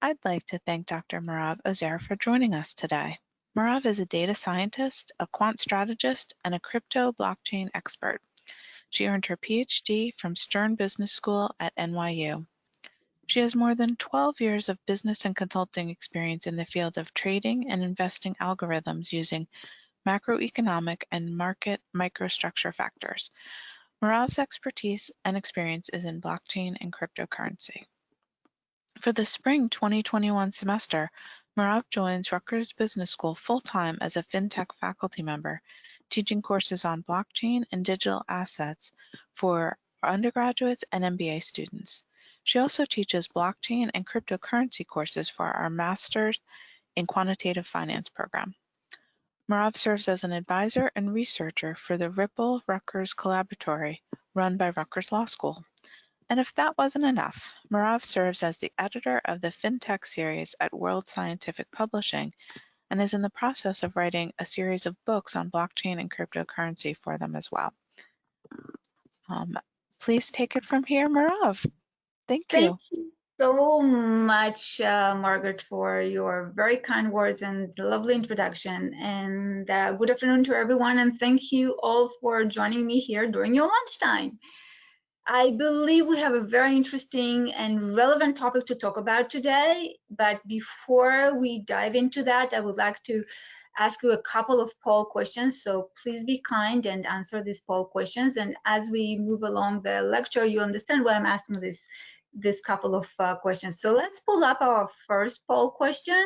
I'd like to thank Dr. Merav Ozair for joining us today. Merav is a data scientist, a quant strategist, and a crypto blockchain expert. She earned her PhD from Stern Business School at NYU. She has more than 12 years of business and consulting experience in the field of trading and investing algorithms using macroeconomic and market microstructure factors. Merav's expertise and experience is in blockchain and cryptocurrency. For the spring 2021 semester, Merav joins Rutgers Business School full-time as a FinTech faculty member, teaching courses on blockchain and digital assets for undergraduates and MBA students. She also teaches blockchain and cryptocurrency courses for our Master's in Quantitative Finance program. Merav serves as an advisor and researcher for the Ripple Rutgers Collaboratory run by Rutgers Law School. And if that wasn't enough, Merav serves as the editor of the FinTech series at World Scientific Publishing and is in the process of writing a series of books on blockchain and cryptocurrency for them as well. Please take it from here, Merav. Thank you. Thank you so much, Margaret, for your very kind words and lovely introduction. And good afternoon to everyone. And thank you all for joining me here during your lunchtime. I believe we have a very interesting and relevant topic to talk about today. But before we dive into that, I would like to ask you a couple of poll questions. So please be kind and answer these poll questions. And as we move along the lecture, you'll understand why I'm asking this couple of questions. So let's pull up our first poll question.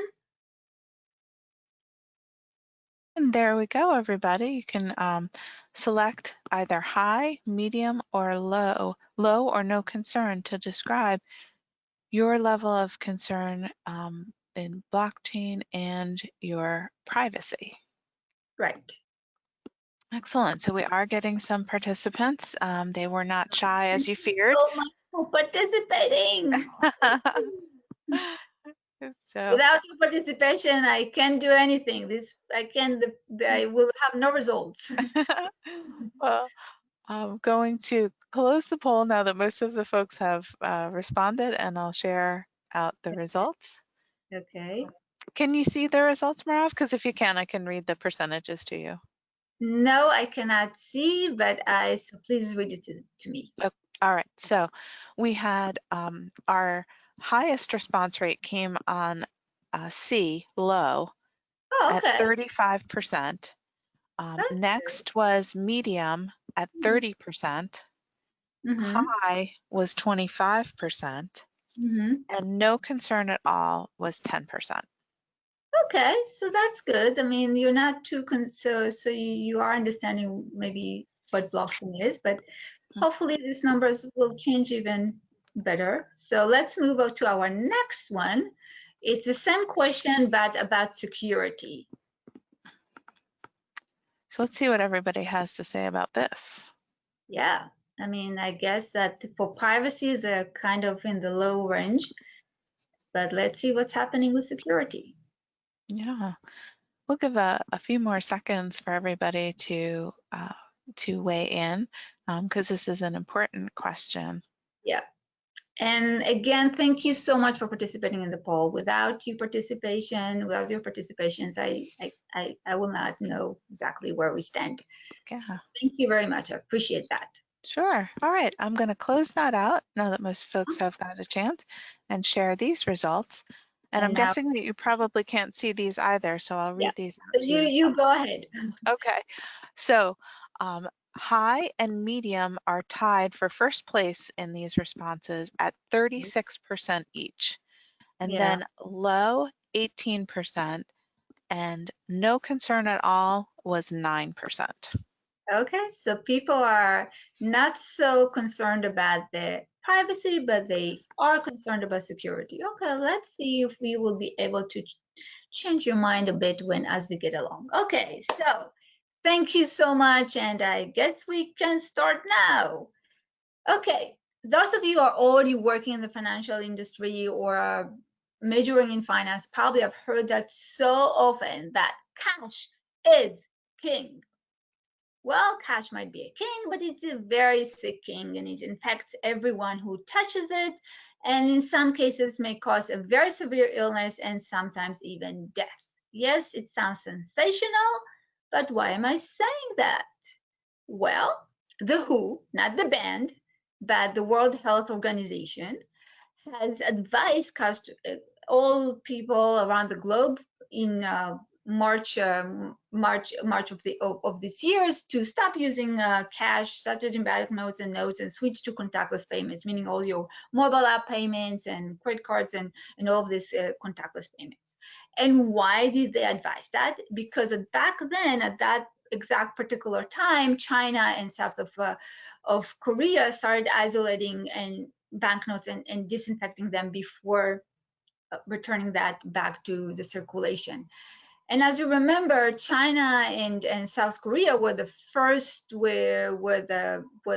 And there we go, everybody. You can select either high, medium, or low or no concern to describe your level of concern in blockchain and your privacy. Right. Excellent. So we are getting some participants. They were not shy as you feared. So much for participating. So Without your participation, I can't do anything. I will have no results. well, I'm going to close the poll now that most of the folks have responded, and I'll share out the results. Okay. Can you see the results, Merav? Because if you can, I can read the percentages to you. No, I cannot see, but so please read it to me. Oh, all right. So we had our highest response rate came on C, low, Oh, at okay. 35%. Next was medium at 30%. High was 25%. And no concern at all was 10%. Okay, so that's good. I mean, you're not too so you are understanding maybe what blockchain is, but hopefully these numbers will change even better. So let's move on to our next one. It's the same question, but about security. So let's see what everybody has to say about this. Yeah, I mean, I guess that for privacy is a kind of in the low range, but let's see what's happening with security. Yeah, we'll give a few more seconds for everybody to weigh in because this is an important question. Yeah. And again, thank you so much for participating in the poll. Without your participations, I will not know exactly where we stand. Yeah. Thank you very much. I appreciate that. Sure. All right. I'm going to close that out now that most folks have got a chance and share these results. And I'm guessing that you probably can't see these either, so I'll read these out to you. You go ahead. Okay. So high and medium are tied for first place in these responses at 36% each. And then low, 18%, and no concern at all was 9%. Okay, so people are not so concerned about the privacy, but they are concerned about security. Okay, let's see if we will be able to change your mind a bit as we get along. Okay, so thank you so much, and I guess we can start now. Okay, those of you who are already working in the financial industry or are majoring in finance probably have heard that so often that cash is king. Well, cash might be a king, but it's a very sick king and it infects everyone who touches it. and in some cases may cause a very severe illness and sometimes even death. Yes, it sounds sensational, but why am I saying that? Well, the WHO, not the band, but the World Health Organization, has advised all people around the globe in March of this year to stop using cash, such as in banknotes and notes, and switch to contactless payments, meaning all your mobile app payments and credit cards and all of these contactless payments. And why did they advise that? Because back then, at that exact particular time, China and south of Korea started isolating and banknotes and disinfecting them before returning that back to the circulation. And as you remember, China and South Korea were the first where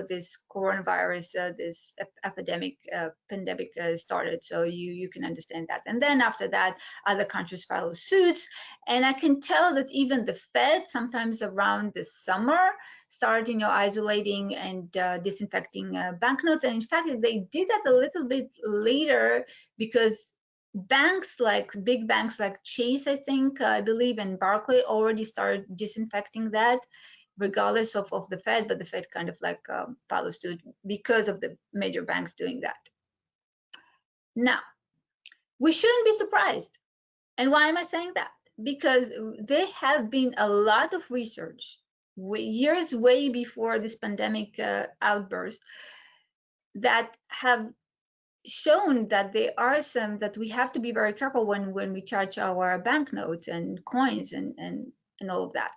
this coronavirus, this pandemic started. So you can understand that. And then after that, other countries follow suit. And I can tell that even the Fed, sometimes around the summer, started isolating and disinfecting banknotes. And in fact, they did that a little bit later because big banks like Chase, I believe, and Barclay already started disinfecting that, regardless of the Fed, but the Fed kind of like follows suit because of the major banks doing that. Now, we shouldn't be surprised. And why am I saying that? Because there have been a lot of research years way before this pandemic outburst that have shown that there are some that we have to be very careful when we charge our banknotes and coins and all of that.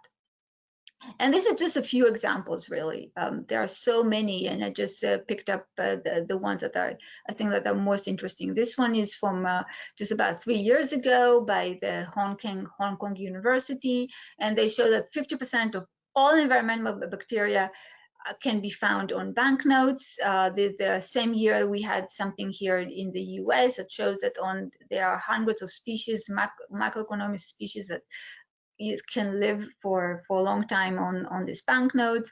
And this is just a few examples, really. There are so many, and I just picked up the ones that I think that are most interesting. This one is from just about 3 years ago by the Hong Kong University, and they show that 50% of all environmental bacteria can be found on banknotes. The same year we had something here in the US that shows that there are hundreds of species, macroeconomic species that can live for a long time on these banknotes.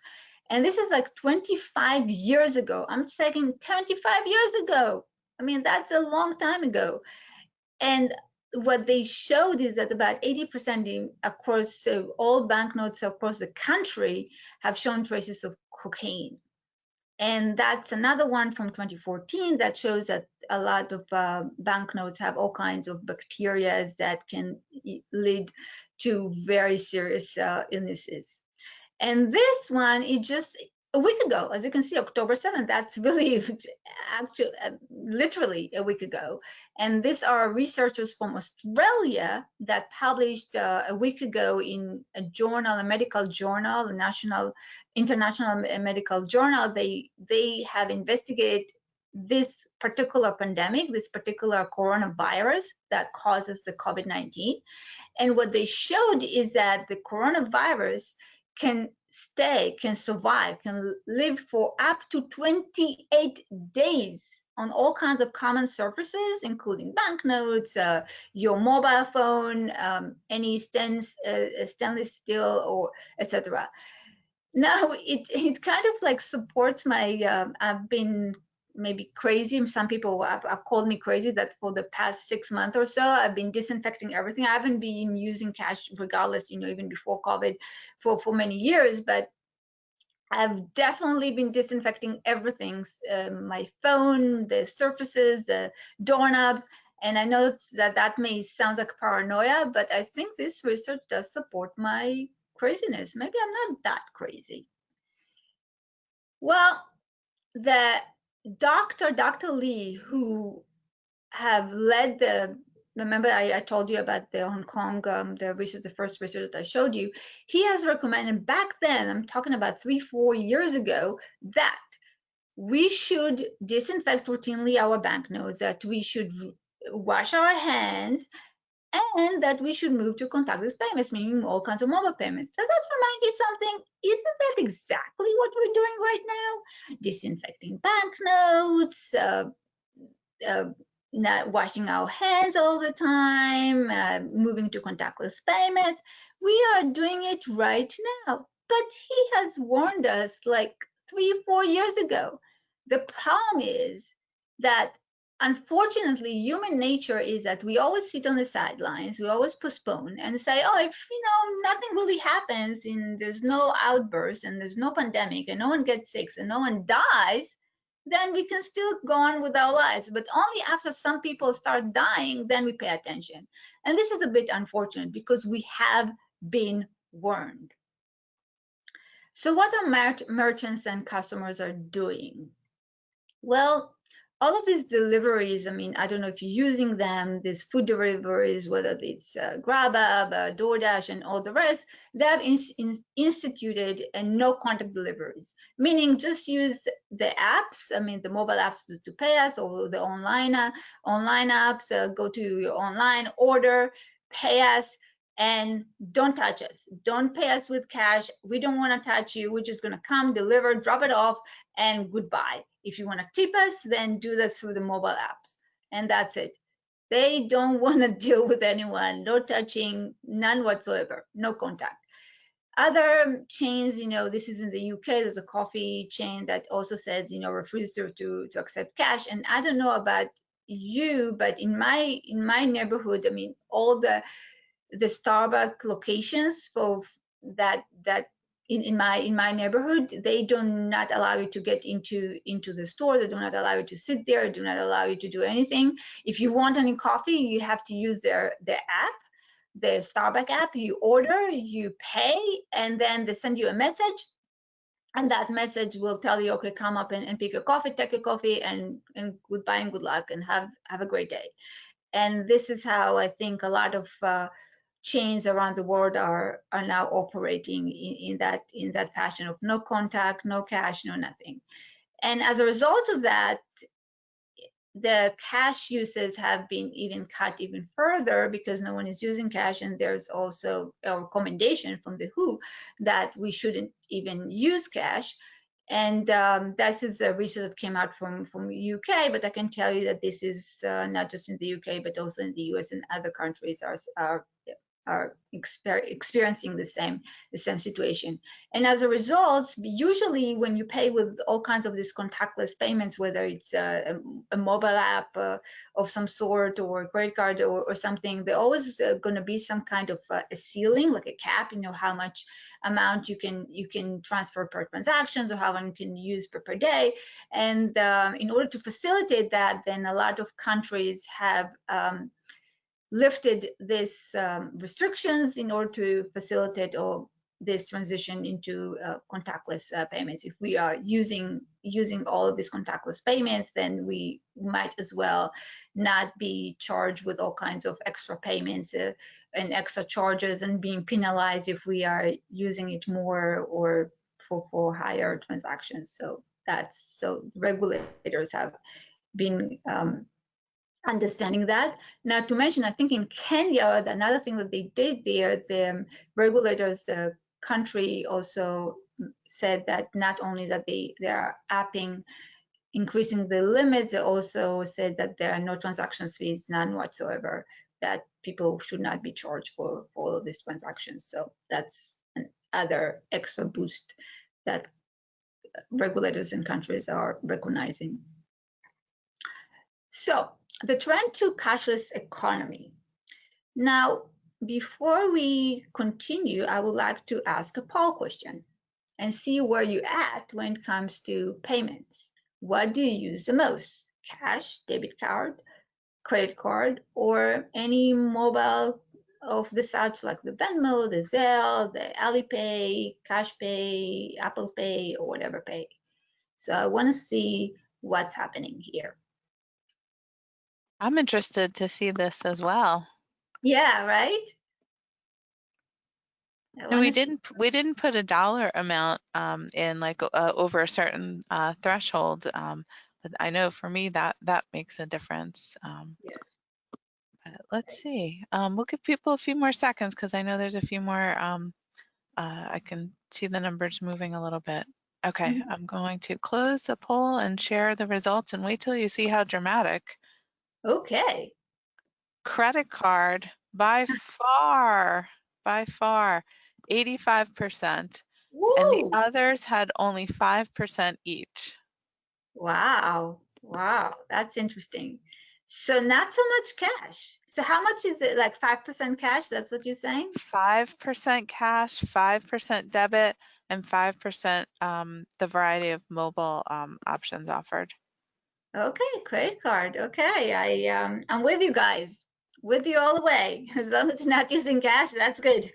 And this is like 25 years ago. I'm saying 25 years ago. I mean, that's a long time ago. And what they showed is that about 80% across all banknotes across the country have shown traces of cocaine. And that's another one from 2014 that shows that a lot of banknotes have all kinds of bacteria that can lead to very serious illnesses. And this one is just a week ago, as you can see, October 7th. That's really actually literally a week ago. And these are researchers from Australia that published a week ago in a journal, a medical journal, a international medical journal. They have investigated this particular pandemic, this particular coronavirus that causes the COVID-19. And what they showed is that the coronavirus can survive, can live for up to 28 days on all kinds of common surfaces, including banknotes, your mobile phone, any stainless steel, or etc. Now, it kind of like supports my, I've been maybe crazy. Some people have called me crazy that for the past 6 months or so, I've been disinfecting everything. I haven't been using cash regardless, even before COVID for many years, but I've definitely been disinfecting everything, my phone, the surfaces, the doorknobs. And I know that may sound like paranoia, but I think this research does support my craziness. Maybe I'm not that crazy. Well, the Dr. Lee, who have led remember I told you about the Hong Kong, the research, the first research that I showed you, he has recommended back then, I'm talking about 3-4 years ago, that we should disinfect routinely our banknotes, that we should wash our hands, and that we should move to contactless payments, meaning all kinds of mobile payments. Does that remind you something? Isn't that exactly what we're doing right now? Disinfecting banknotes, not washing our hands all the time, moving to contactless payments. We are doing it right now. But he has warned us like 3-4 years ago. The problem is that unfortunately, human nature is that we always sit on the sidelines, we always postpone and say, oh, if nothing really happens and there's no outburst and there's no pandemic and no one gets sick and no one dies, then we can still go on with our lives. But only after some people start dying, then we pay attention. And this is a bit unfortunate because we have been warned. So what are merchants and customers are doing? Well, all of these deliveries, I mean, I don't know if you're using them, these food deliveries, whether it's GrabUp, DoorDash, and all the rest, they have instituted no contact deliveries, meaning just use the apps, I mean, the mobile apps to pay us, or the online apps, go to your online, order, pay us, and don't touch us. Don't pay us with cash. We don't want to touch you. We're just going to come, deliver, drop it off, and goodbye. If you want to tip us, then do that through the mobile apps. And that's it. They don't want to deal with anyone, no touching, none whatsoever, no contact. Other chains, this is in the UK, there's a coffee chain that also says, refuses to accept cash. And I don't know about you, but in my neighborhood, I mean, all the Starbucks locations for that in my neighborhood, they do not allow you to get into the store. They do not allow you to sit there. They do not allow you to do anything. If you want any coffee, you have to use their app, the Starbucks app. You order, you pay, and then they send you a message, and that message will tell you, okay, come up and pick a coffee, take a coffee, and goodbye and good luck, and have a great day. And this is how I think a lot of chains around the world are now operating in that fashion of no contact, no cash, no nothing. And as a result of that, the cash uses have been even cut even further because no one is using cash, and there's also a recommendation from the WHO that we shouldn't even use cash. And this is a research that came out from UK, but I can tell you that this is not just in the UK, but also in the US and other countries are experiencing the same situation. And as a result, usually when you pay with all kinds of these contactless payments, whether it's a mobile app of some sort or a credit card or something, there always going to be some kind of a ceiling, like a cap, how much amount you can transfer per transactions or how much you can use per day. And in order to facilitate that, then a lot of countries have lifted these restrictions in order to facilitate this transition into contactless payments. If we are using all of these contactless payments, then we might as well not be charged with all kinds of extra payments and extra charges and being penalized if we are using it more or for higher transactions. So regulators have been understanding that. Not to mention, I think in Kenya, another thing that they did there, the regulators, the country also said that not only that they are upping, increasing the limits, they also said that there are no transaction fees, none whatsoever, that people should not be charged for all of these transactions. So that's another extra boost that regulators and countries are recognizing. So the trend to cashless economy. Now, before we continue, I would like to ask a poll question and see where you're at when it comes to payments. What do you use the most? Cash, debit card, credit card, or any mobile of the such like the Venmo, the Zelle, the Alipay, Cash Pay, Apple Pay, or whatever pay. So I want to see what's happening here. I'm interested to see this as well. Yeah, right? And we didn't put a dollar amount in like over a certain threshold, but I know for me that makes a difference. Yeah. But let's see. We'll give people a few more seconds because I know there's a few more. I can see the numbers moving a little bit. Okay, I'm going to close the poll and share the results and wait till you see how dramatic. Okay. Credit card by far, 85%. And the Woo! others had only 5% each. Wow. Wow. That's interesting. So not so much cash. So how much is it? Like 5% cash? That's what you're saying? 5% cash, 5% debit, and 5% the variety of mobile options offered. Okay, credit card. Okay, I'm with you guys. With you all the way. As long as you're not using cash, that's good.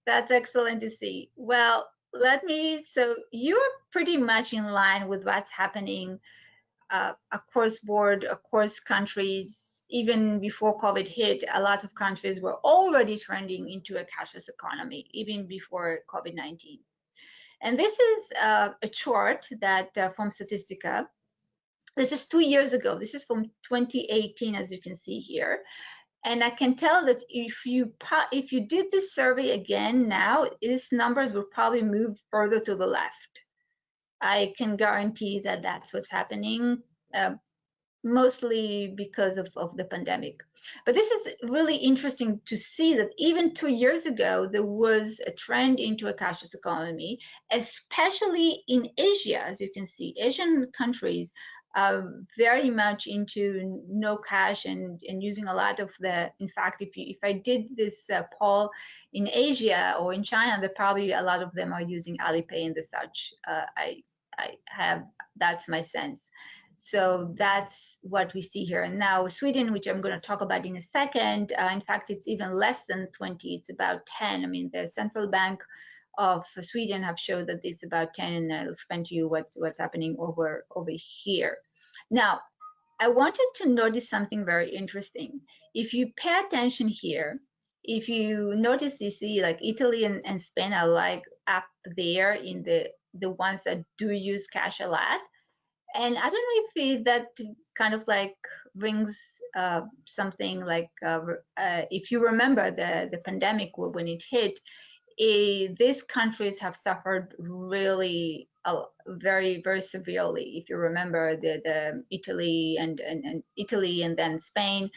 That's excellent to see. Well, so you're pretty much in line with what's happening across board, across countries. Even before COVID hit, a lot of countries were already trending into a cashless economy, even before COVID-19. And this is a chart that from Statistica. This is 2 years ago. This is from 2018, as you can see here. And I can tell that if you did this survey again now, these numbers will probably move further to the left. I can guarantee that that's what's happening. Mostly because of the pandemic. But this is really interesting to see that even 2 years ago, there was a trend into a cashless economy, especially in Asia. As you can see, Asian countries are very much into no cash and using a lot of in fact, if I did this poll in Asia or in China, there probably a lot of them are using Alipay and the such. That's my sense. So that's what we see here. And now Sweden, which I'm going to talk about in a second, in fact, it's even less than 20. It's about 10. I mean, the central bank of Sweden have showed that it's about 10, and I'll explain to you what's happening over here. Now, I wanted to notice something very interesting. If you pay attention here, if you notice, you see like Italy and Spain are like up there in the ones that do use cash a lot. And I don't know if that kind of like rings something like if you remember the pandemic when it hit, these countries have suffered really very very severely. If you remember the Italy and Italy and then Spain,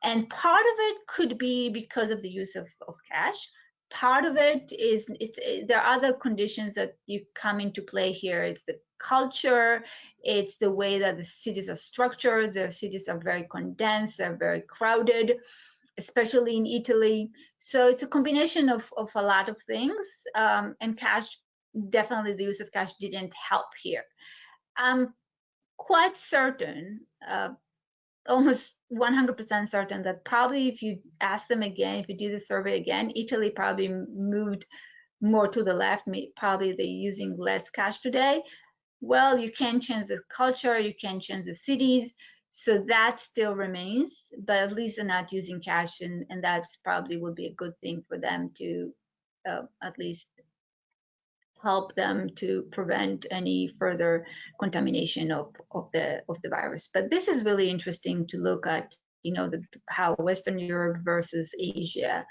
and part of it could be because of the use of cash. Part of it is there are other conditions that you come into play here. It's the culture, it's the way that the cities are structured. The cities are very condensed, they're very crowded, especially in Italy. So it's a combination of a lot of things, and cash, definitely the use of cash didn't help here. I'm quite certain, almost 100% certain that probably if you ask them again, if you do the survey again, Italy probably moved more to the left, probably they're using less cash today. Well, you can change the culture, you can change the cities, so that still remains, but at least they're not using cash, and that's probably would be a good thing for them to at least help them to prevent any further contamination of the virus. But this is really interesting to look at, how Western Europe versus Asia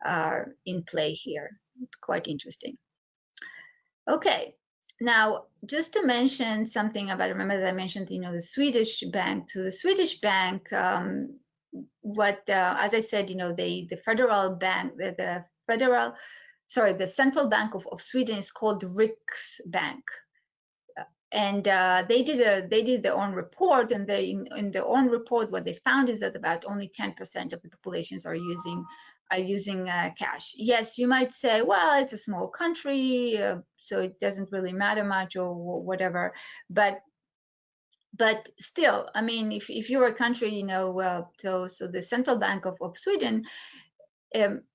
are in play here. Quite interesting. Okay, now just to mention something about, remember that I mentioned, the Swedish bank. So the Swedish bank, as I said, the federal bank, the central bank of Sweden is called Riksbank. And they did their own report, and in their own report, what they found is that about only 10% of the populations are using cash. Yes, you might say, well, it's a small country, so it doesn't really matter much or whatever. But still, I mean, if you're a country, so the central bank of Sweden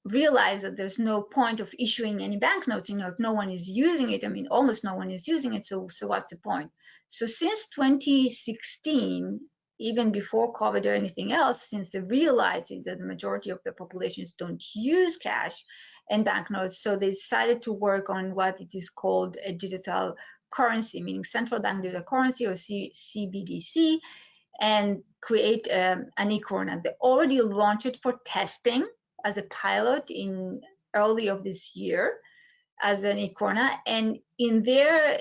realize that there's no point of issuing any banknotes, if no one is using it. I mean, almost no one is using it, so what's the point? So since 2016, even before COVID or anything else, since they realized that the majority of the populations don't use cash and banknotes, so they decided to work on what it is called a digital currency, meaning central bank digital currency, or CBDC, and create an e-krona. They already launched it for testing as a pilot in early of this year as an e-krona, and in their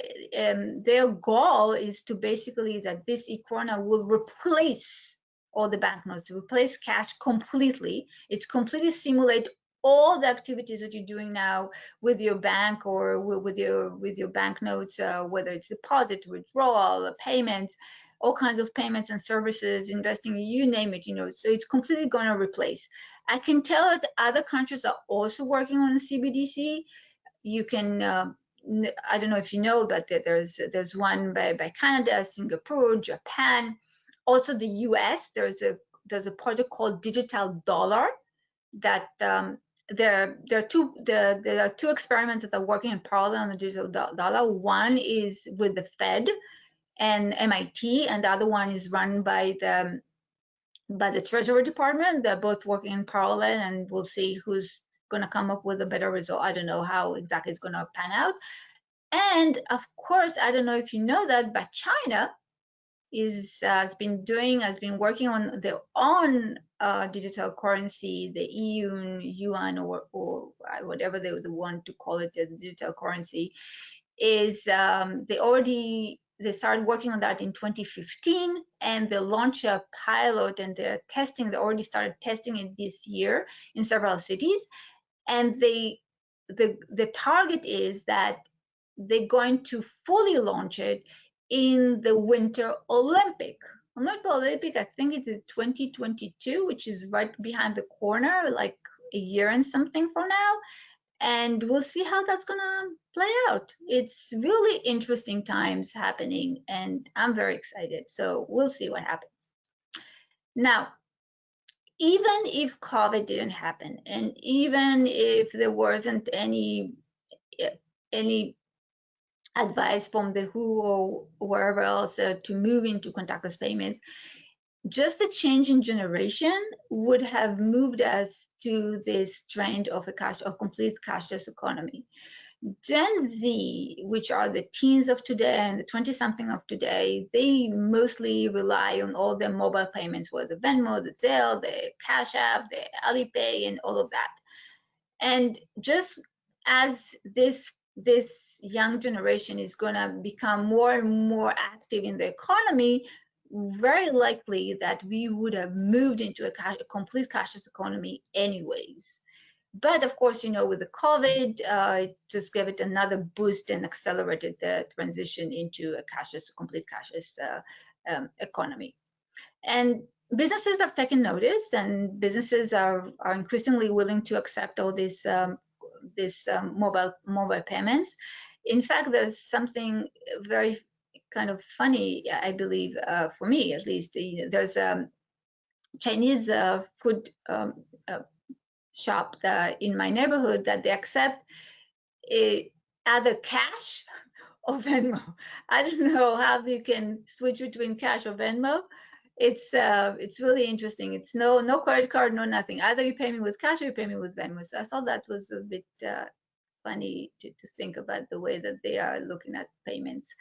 goal is to basically that this e-krona will replace all the banknotes, replace cash completely. It's completely simulate all the activities that you're doing now with your bank or with your banknotes, whether it's deposit, withdrawal, payments, all kinds of payments and services, investing, you name it, so it's completely going to replace. I can tell that other countries are also working on CBDC. You can, I don't know if you know, but there's one by Canada, Singapore, Japan, also the US. There's a project called Digital Dollar that there are two experiments that are working in parallel on the digital dollar. One is with the Fed and MIT, and the other one is run by the Treasury Department. They're both working in parallel, and we'll see who's going to come up with a better result. I don't know how exactly it's going to pan out. And of course, I don't know if you know that, but China has been working on their own digital currency, the EU yuan, or whatever they want to call it, the digital currency. They started working on that in 2015, and they launched a pilot, and they already started testing it this year in several cities. And the target is that they're going to fully launch it in the Winter Olympic. I think it's in 2022, which is right behind the corner, like a year and something from now. And we'll see how that's gonna play out. It's really interesting times happening, and I'm very excited. So we'll see what happens. Now, even if COVID didn't happen, and even if there wasn't any advice from the WHO or wherever else to move into contactless payments, just the change in generation would have moved us to this trend of a complete cashless economy. Gen Z, which are the teens of today and the 20-something of today, they mostly rely on all their mobile payments, whether Venmo, the Zelle, the Cash App, the Alipay, and all of that. And just as this young generation is going to become more and more active in the economy, very likely that we would have moved into a complete cashless economy anyways. But of course, with the COVID, it just gave it another boost and accelerated the transition into a complete cashless economy. And businesses have taken notice, and businesses are increasingly willing to accept all these mobile payments. In fact, there's something very kind of funny, I believe, for me at least. There's a Chinese food shop in my neighborhood that they accept either cash or Venmo. I don't know how you can switch between cash or Venmo. It's really interesting. It's no credit card, no nothing. Either you pay me with cash or you pay me with Venmo. So I thought that was a bit funny to think about the way that they are looking at payments.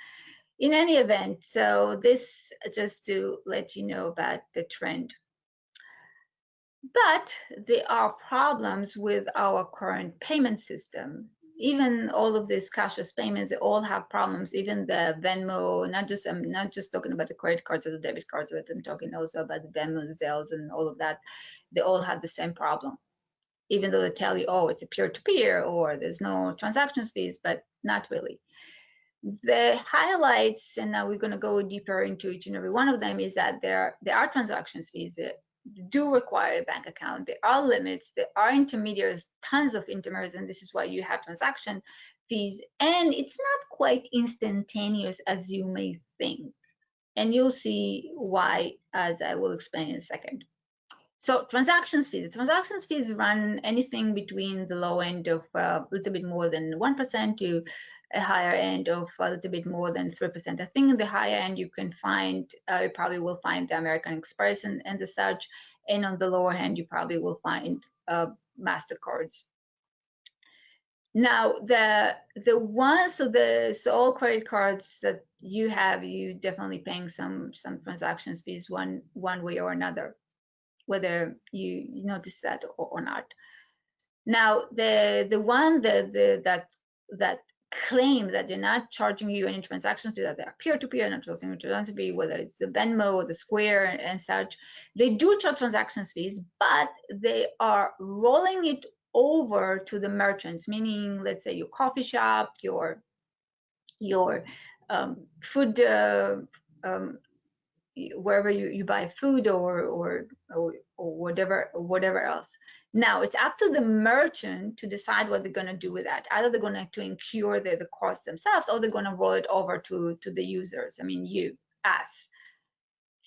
In any event, so this just to let you know about the trend. But there are problems with our current payment system. Even all of these cashless payments, they all have problems. Even the Venmo, I'm not just talking about the credit cards or the debit cards, but I'm talking also about the Venmo, Zelles, and all of that. They all have the same problem. Even though they tell you, oh, it's a peer-to-peer, or there's no transaction fees, but not really. The highlights, and now we're going to go deeper into each and every one of them, is that there are transaction fees. Do require a bank account. There are limits. There are intermediaries, tons of intermediaries, and this is why you have transaction fees. And it's not quite instantaneous as you may think. And you'll see why, as I will explain in a second. So transaction fees. Transaction fees run anything between the low end of a little bit more than 1% to a higher end of a little bit more than 3%. I think in the higher end you can find, you probably will find the American Express and the such, and on the lower end you probably will find MasterCards. Now so all credit cards that you have, you definitely paying some transaction fees one way or another, whether you notice that or not. Now the one that claim that they're not charging you any transaction fee, that they are peer-to-peer, not charging you transaction fee, whether it's the Venmo or the Square and such, they do charge transaction fees, but they are rolling it over to the merchants, meaning, let's say, your coffee shop, your food wherever you buy food or whatever else. Now it's up to the merchant to decide what they're going to do with that. Either they're going to incur the cost themselves, or they're going to roll it over to the users. I mean, us.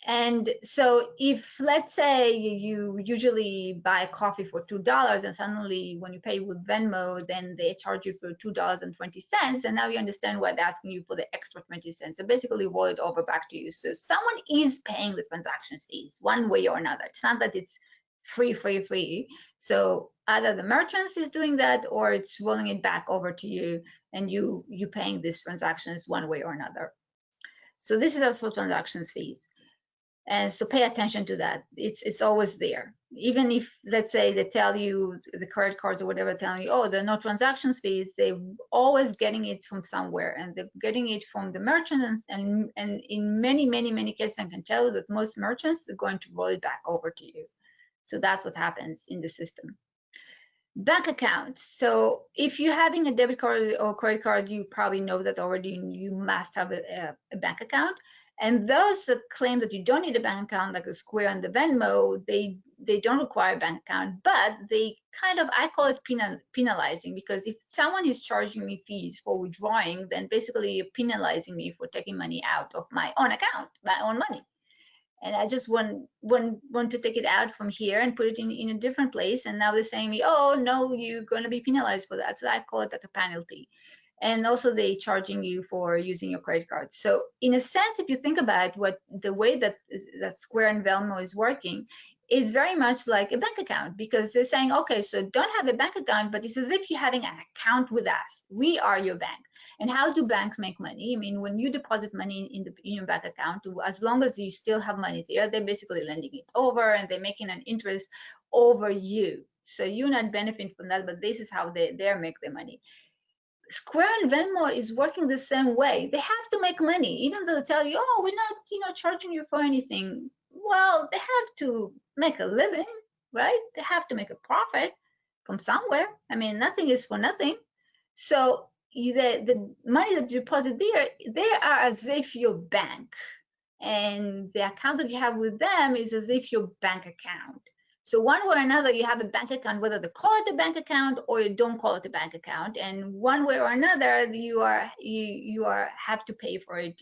And so if, let's say, you usually buy coffee for $2, and suddenly when you pay with Venmo, then they charge you for $2.20, and now you understand why they're asking you for the extra 20 cents. So basically roll it over back to you. So someone is paying the transaction fees one way or another. It's not that it's free. So either the merchants is doing that, or it's rolling it back over to you, and you paying these transactions one way or another. So this is also transactions fees. And so pay attention to that. It's always there. Even if, let's say, they tell you, the credit cards or whatever, telling you, oh, there are no transactions fees, they're always getting it from somewhere, and they're getting it from the merchants. And in many cases, I can tell you that most merchants are going to roll it back over to you. So that's what happens in the system. Bank accounts. So if you're having a debit card or credit card, you probably know that already. You must have a bank account. And those that claim that you don't need a bank account, like the Square and the Venmo, they don't require a bank account, but they kind of, I call it penalizing, because if someone is charging me fees for withdrawing, then basically you're penalizing me for taking money out of my own account, my own money. And I just want to take it out from here and put it in a different place. And now they're saying me, oh no, you're going to be penalized for that. So I call it like a penalty. And also they charging you for using your credit card. So in a sense, if you think about the way that Square and Venmo is working, is very much like a bank account, because they're saying, okay, so don't have a bank account, but it's as if you're having an account with us. We are your bank. And how do banks make money? I mean, when you deposit money in your bank account, as long as you still have money there, they're basically lending it over, and they're making an interest over you. So you're not benefiting from that, but this is how they make their money. Square and Venmo is working the same way. They have to make money, even though they tell you, oh, we're not, charging you for anything. Well, they have to make a living, right? They have to make a profit from somewhere. I mean, nothing is for nothing. So the money that you deposit there, they are as if your bank, and the account that you have with them is as if your bank account. So one way or another, you have a bank account, whether they call it a bank account or you don't call it a bank account. And one way or another, you have to pay for it,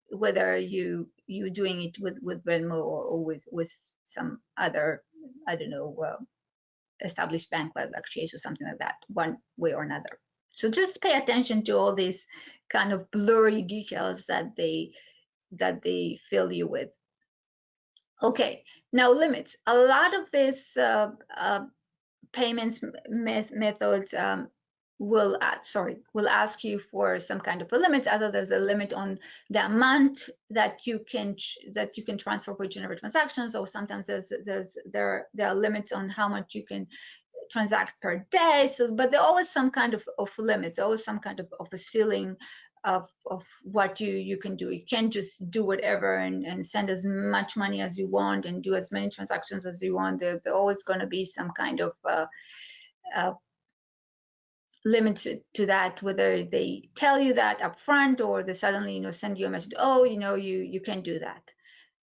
whether you're doing it with Venmo or with some other, I don't know, established bank like Chase or something like that, one way or another. So just pay attention to all these kind of blurry details that they fill you with. Okay, now limits. A lot of these payments methods will ask you for some kind of a limit. Either there's a limit on the amount that you can transfer for each and every transactions, or sometimes there are limits on how much you can transact per day. So, but there are always some kind of limits, always some kind of a ceiling of what you can do. You can't just do whatever and send as much money as you want and do as many transactions as you want. There's always going to be some kind of limit to that, whether they tell you that up front or they suddenly send you a message, oh, you can't do that.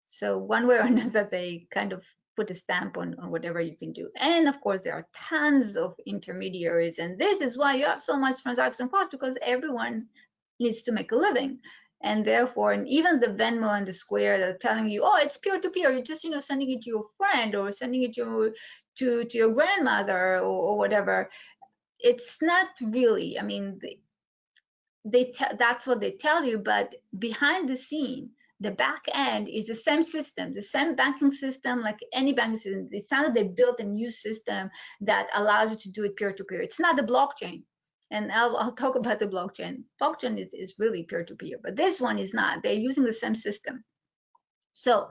So one way or another, they kind of put a stamp on whatever you can do. And of course, there are tons of intermediaries, and this is why you have so much transaction cost, because everyone needs to make a living. And therefore, and even the Venmo and the Square, they're telling you, oh, it's peer-to-peer. You're just sending it to your friend or sending it to your grandmother or whatever. It's not really. I mean, that's what they tell you, but behind the scene, the back end is the same system, the same banking system, like any banking system. It's not that they built a new system that allows you to do it peer-to-peer. It's not the blockchain. And I'll talk about the blockchain. Blockchain is really peer-to-peer, but this one is not. They're using the same system. So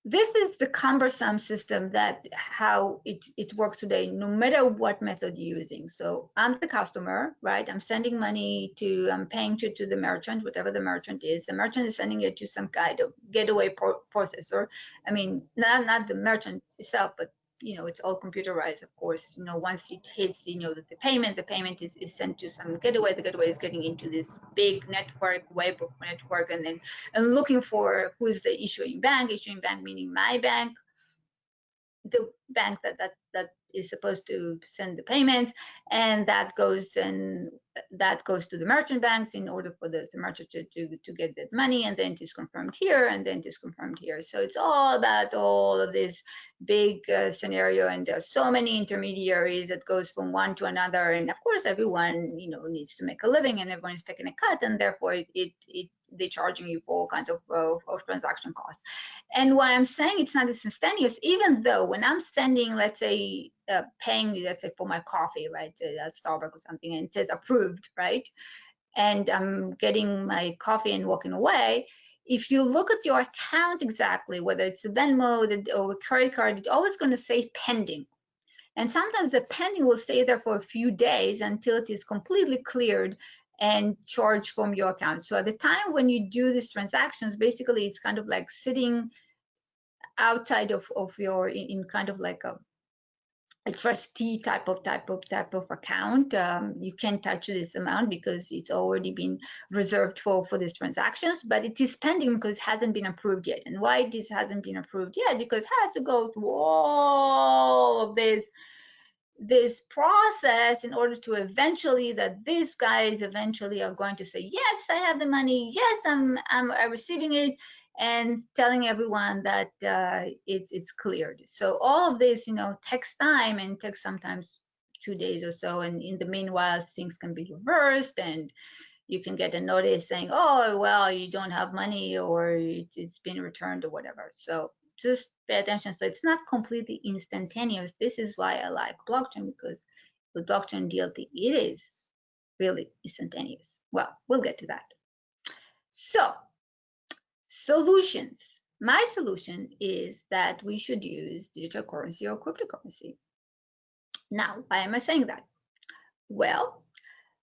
this is the cumbersome system that how it works today, no matter what method you're using. So I'm the customer, right? I'm sending money I'm paying to the merchant, whatever the merchant is. The merchant is sending it to some kind of gateway processor. I mean, not the merchant itself, but it's all computerized, of course. Once it hits, the payment is sent to some gateway. The gateway is getting into this big network, web of network, and then looking for who is the issuing bank meaning my bank, the bank that is supposed to send the payments, and that goes to the merchant banks in order for the merchant to get that money, and then it is confirmed here, and then it is confirmed here. So it's all about all of this big scenario, and there's so many intermediaries that goes from one to another, and of course everyone needs to make a living, and everyone is taking a cut, and therefore they're charging you for all kinds of transaction costs. And why I'm saying it's not instantaneous, even though when I'm sending, let's say, paying, let's say for my coffee, right, at Starbucks or something, and it says approved, right, and I'm getting my coffee and walking away, if you look at your account exactly, whether it's a Venmo or a credit card, it's always going to say pending. And sometimes the pending will stay there for a few days until it is completely cleared and charged from your account. So at the time when you do these transactions, basically it's kind of like sitting outside of your in kind of like a trustee type of account. You can't touch this amount because it's already been reserved for these transactions, but it is pending because it hasn't been approved yet. And why this hasn't been approved yet? Because it has to go through all of this process in order to eventually that these guys eventually are going to say, yes, I have the money, yes, I'm receiving it, and telling everyone that it's cleared. So all of this takes time and takes sometimes 2 days or so, and in the meanwhile things can be reversed, and you can get a notice saying, oh well, you don't have money, or it's been returned or whatever. So just pay attention. So it's not completely instantaneous. This is why I like blockchain, because with blockchain DLT, it is really instantaneous. Well, we'll get to that. So solutions. My solution is that we should use digital currency or cryptocurrency. Now, why am I saying that? Well,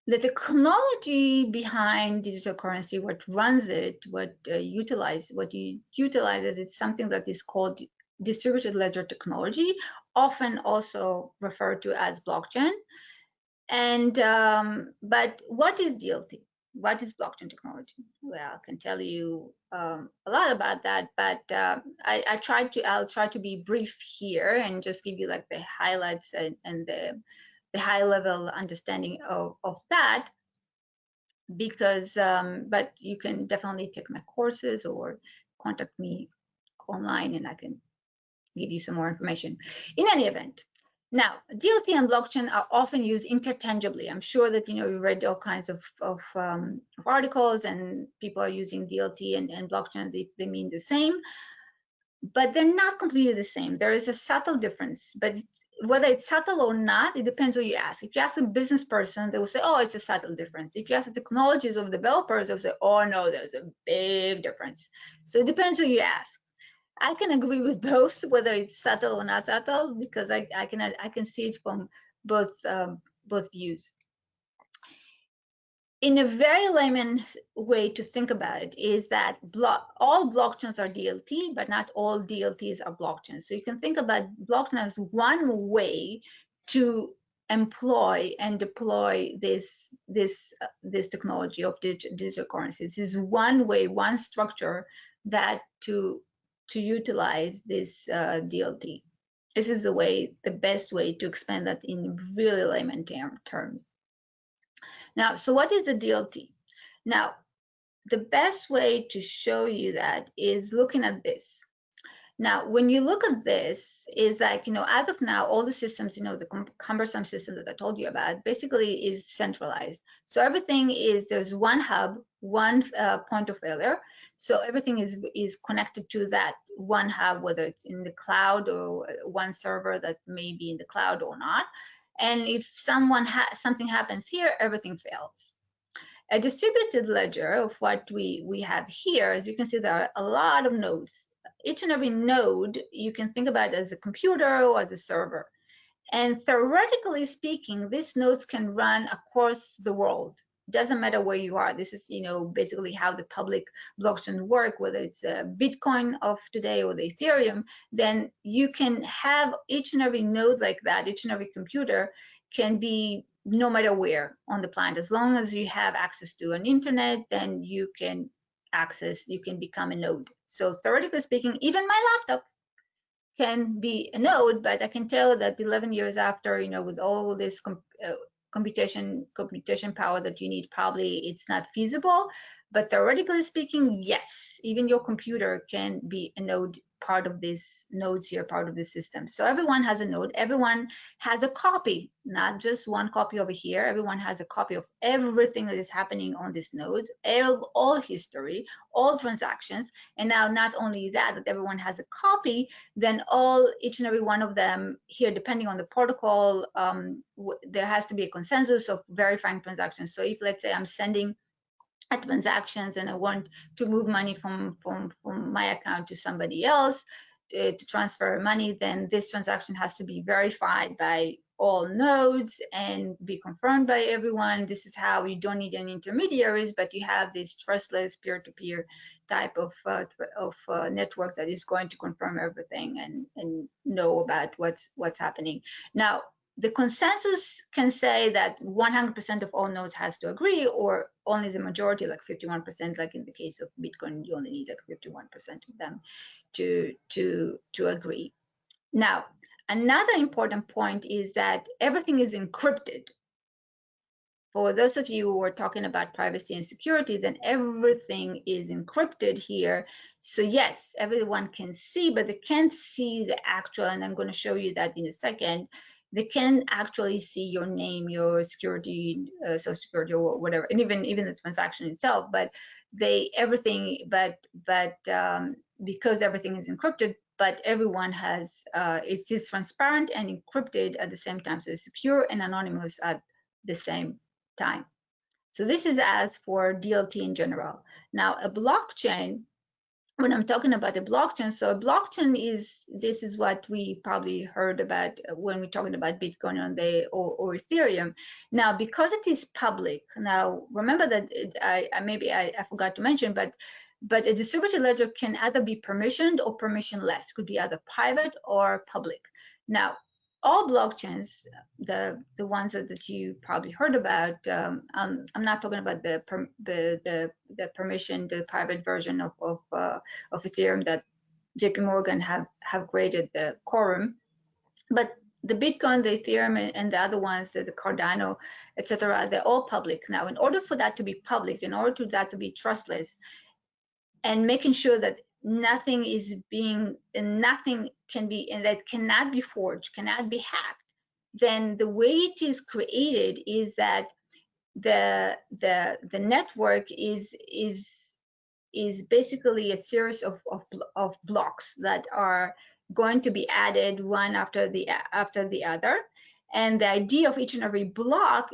the technology behind digital currency, what runs it, what utilizes, it's something that is called distributed ledger technology, often also referred to as blockchain. And but what is DLT? What is blockchain technology? Well, I can tell you a lot about that, but I'll try to be brief here and just give you like the highlights and the high level understanding of that, because but you can definitely take my courses or contact me online and I can give you some more information. In any event, now DLT and blockchain are often used interchangeably. I'm sure that you read all kinds of articles, and people are using DLT and blockchain. They mean the same, but they're not completely the same. There is a subtle difference, but whether it's subtle or not, it depends who you ask. If you ask a business person, they will say, oh, it's a subtle difference. If you ask the technologies of developers, they'll say, oh no, there's a big difference. So it depends who you ask. I can agree with both, whether it's subtle or not subtle, because I can see it from both views. In a very layman's way to think about it is that all blockchains are DLT, but not all DLTs are blockchains. So you can think about blockchain as one way to employ and deploy this technology of digital currencies. This is one way, one structure that to utilize this DLT. This is the best way to explain that in really layman terms. Now, so what is the DLT? Now, the best way to show you that is looking at this. Now, when you look at this, is like, as of now, all the systems, the cumbersome system that I told you about, basically is centralized. So everything is, there's one hub, one point of failure. So everything is connected to that one hub, whether it's in the cloud or one server that may be in the cloud or not. And if something happens here, everything fails. A distributed ledger of what we have here, as you can see, there are a lot of nodes. Each and every node, you can think about it as a computer or as a server. And theoretically speaking, these nodes can run across the world. doesn't matter where you are. This is, basically how the public blockchains work, whether it's a Bitcoin of today or the Ethereum, then you can have each and every node like that, each and every computer can be no matter where on the planet. As long as you have access to an internet, then you can become a node. So theoretically speaking, even my laptop can be a node, but I can tell that 11 years after, with all this computation power that you need, probably it's not feasible. But theoretically speaking, yes, even your computer can be a node, part of these nodes here, part of the system. So everyone has a node, everyone has a copy, not just one copy over here. Everyone has a copy of everything that is happening on these nodes, all history, all transactions. And now not only that everyone has a copy, then each and every one of them here, depending on the protocol, there has to be a consensus of verifying transactions. So if, let's say, I'm sending a transactions and I want to move money from my account to somebody else to transfer money, then this transaction has to be verified by all nodes and be confirmed by everyone. This is how you don't need any intermediaries, but you have this trustless peer-to-peer type of network that is going to confirm everything and know about what's happening. Now, the consensus can say that 100% of all nodes has to agree, or only the majority, like 51%, like in the case of Bitcoin, you only need like 51% of them to agree. Now, another important point is that everything is encrypted. For those of you who are talking about privacy and security, then everything is encrypted here. So yes, everyone can see, but they can't see the actual, and I'm going to show you that in a second. They can actually see your name, your security, social security, or whatever, and even the transaction itself. But because everything is encrypted, but everyone has it is transparent and encrypted at the same time, so it's secure and anonymous at the same time. So this is as for DLT in general. Now, a blockchain, when I'm talking about a blockchain, so a blockchain this is what we probably heard about when we're talking about Bitcoin or Ethereum. Now, because it is public, now remember that I forgot to mention, but a distributed ledger can either be permissioned or permissionless. It could be either private or public. Now, all blockchains, the ones that you probably heard about, I'm not talking about the permission, the private version of Ethereum that JP Morgan have created, the Quorum, but the Bitcoin, the Ethereum, and the other ones, the Cardano, etc., they're all public. Now, in order for that to be public, in order for that to be trustless, and making sure that nothing can be, and that cannot be forged, cannot be hacked, then the way it is created is that the network is basically a series of blocks that are going to be added one after the other, and the idea of each and every block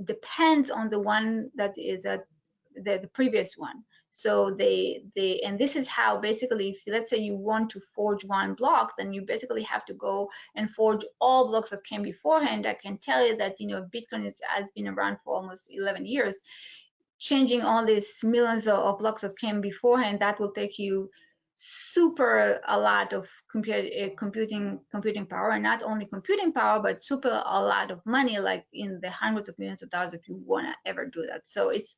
depends on the one that is the previous one. So and this is how basically, if let's say you want to forge one block, then you basically have to go and forge all blocks that came beforehand. I can tell you that Bitcoin has been around for almost 11 years. Changing all these millions of blocks that came beforehand, that will take you a lot of computing power, and not only computing power, but a lot of money, like in the hundreds of millions of dollars if you want to ever do that. So it's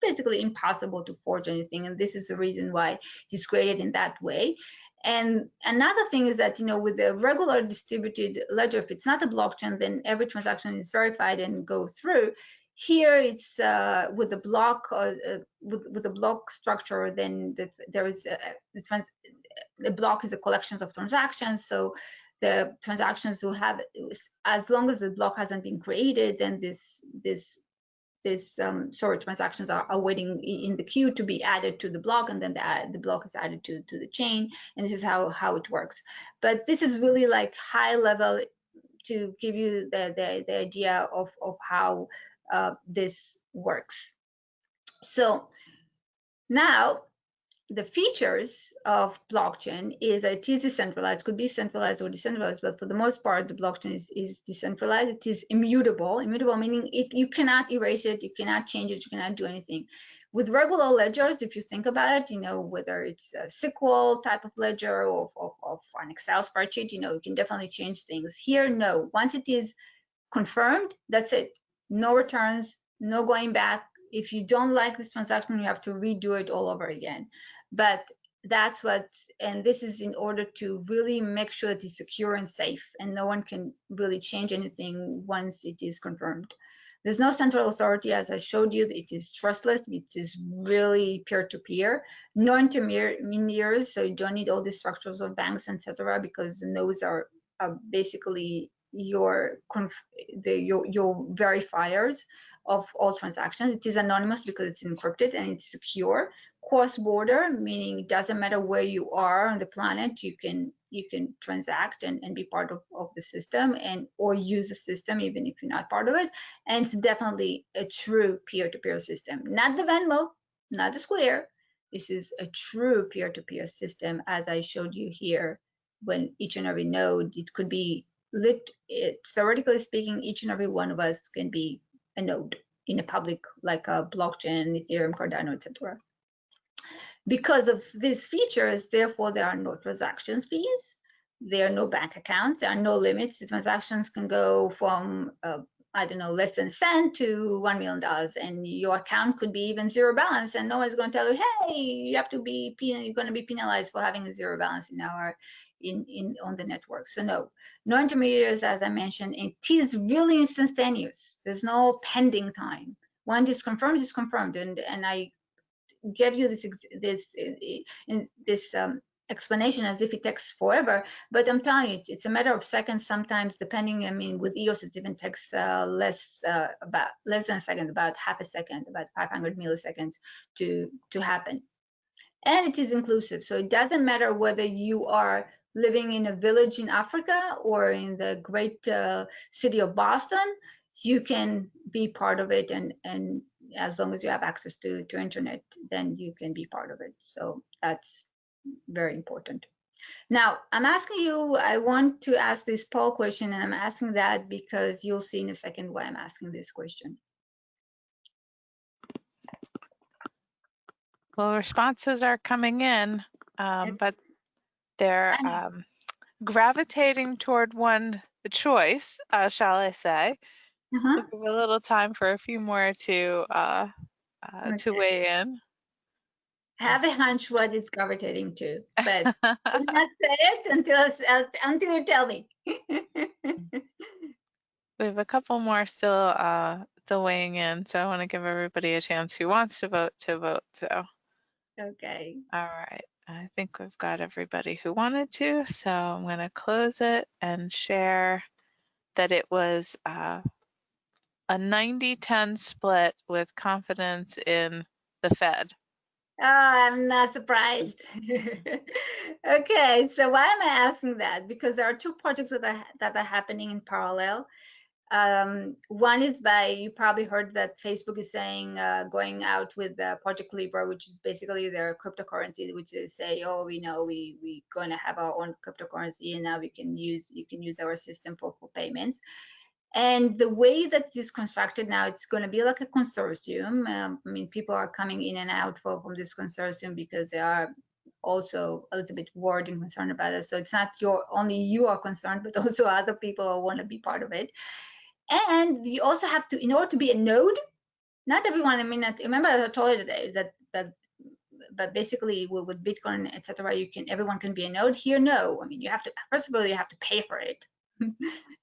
basically impossible to forge anything, and this is the reason why it's created in that way. And another thing is that with the regular distributed ledger, if it's not a blockchain, then every transaction is verified and go through. Here it's with the block with the block structure, then there is the block is a collection of transactions. So the transactions will have, as long as the block hasn't been created, then this sort of transactions are waiting in the queue to be added to the block, and then the block is added to the chain, and this is how it works. But this is really like high level to give you the idea of how this works. So now the features of blockchain is that it is decentralized, could be centralized or decentralized, but for the most part, the blockchain is decentralized. It is immutable. Immutable meaning you cannot erase it, you cannot change it, you cannot do anything. With regular ledgers, if you think about it, whether it's a SQL type of ledger or an Excel spreadsheet, you can definitely change things. Here, no. Once it is confirmed, that's it. No returns, no going back. If you don't like this transaction, you have to redo it all over again. But that's and this is in order to really make sure that it's secure and safe, and no one can really change anything once it is confirmed. There's no central authority, as I showed you. It is trustless. It is really peer-to-peer. No intermediaries, so you don't need all the structures of banks, etc., because the nodes are basically your verifiers of all transactions. It is anonymous because it's encrypted and it's secure. Cross-border, meaning it doesn't matter where you are on the planet, you can transact and be part of the system or use the system even if you're not part of it. And it's definitely a true peer-to-peer system, not the Venmo, not the Square. This is a true peer-to-peer system, as I showed you here. When each and every node, it could be theoretically speaking, each and every one of us can be a node in a public, like a blockchain, Ethereum, Cardano, etc. Because of these features, therefore, there are no transactions fees. There are no bank accounts. There are no limits. The transactions can go from, I don't know, less than a cent to $1 million. And your account could be even zero balance. And no one's going to tell you, hey, you have to be, you're going to be penalized for having a zero balance on the network. So no intermediaries, as I mentioned. It is really instantaneous. There's no pending time. When it's confirmed, it's confirmed. And I give you this explanation as if it takes forever, but I'm telling you, it's a matter of seconds sometimes, depending. I mean, with EOS, it even takes about less than a second, about half a second, about 500 milliseconds to happen. And it is inclusive, so it doesn't matter whether you are living in a village in Africa or in the great city of Boston. You can be part of it, and as long as you have access to internet, then you can be part of it. So that's very important. Now, I'm asking you, I want to ask this poll question, and I'm asking that because you'll see in a second why I'm asking this question. Well, responses are coming in, but they're gravitating toward one choice, shall I say. We'll give a little time for a few more to weigh in. I have a hunch what it's gravitating to, but I'm not say it until you tell me. We have a couple more still weighing in, so I want to give everybody a chance who wants to vote. So. Okay. All right. I think we've got everybody who wanted to, so I'm going to close it and share that it was a 90-10 split with confidence in the Fed. Oh, I'm not surprised. Okay, so why am I asking that? Because there are two projects that are happening in parallel. One is you probably heard that Facebook is saying, going out with Project Libra, which is basically their cryptocurrency, which is say, oh, we know we're going to have our own cryptocurrency, and now you can use our system for payments. And the way that it is constructed now, it's going to be like a consortium. I mean, people are coming in and out from this consortium because they are also a little bit worried and concerned about it. So it's not only you are concerned, but also other people want to be part of it. And you also have to, in order to be a node, not everyone, I mean, remember I told you today but basically with Bitcoin, etc., everyone can be a node. Here, no. I mean, you have to, first of all, you have to pay for it.